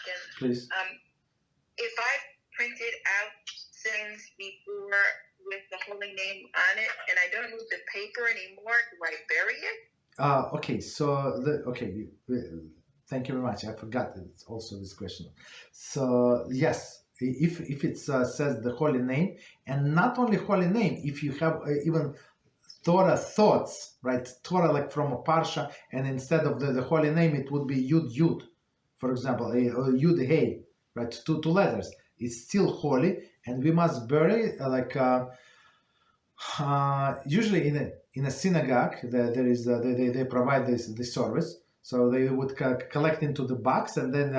question. Please. If I printed out things before with the holy name on it, and I don't need the paper anymore, do I bury it? Okay, so thank you very much. I forgot it's also this question. So yes, if it says the holy name, and not only holy name, if you have even Torah thoughts, right? Torah like from a parsha, and instead of the holy name, it would be Yud Yud, for example, or Yud Hey, right? Two letters. It's still holy, and we must bury usually in a synagogue. There is they provide this service, so they would collect into the box and then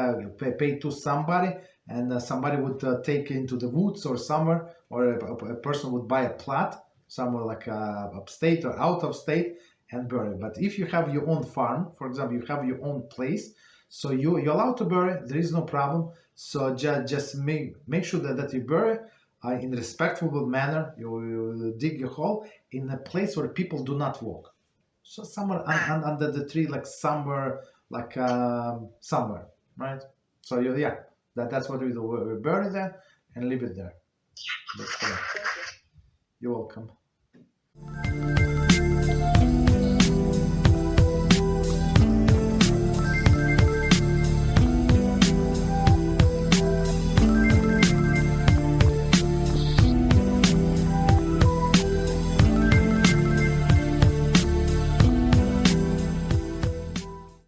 pay to somebody, and somebody would take into the woods or somewhere, or a person would buy a plot somewhere like upstate or out of state and bury. But if you have your own farm, for example, you have your own place, so you're allowed to bury. There is no problem. So just make sure that you bury in a respectful manner. You dig your hole in a place where people do not walk. So somewhere under the tree, like somewhere, somewhere, right? So that's what we do. We bury that and leave it there. That's correct. You're welcome.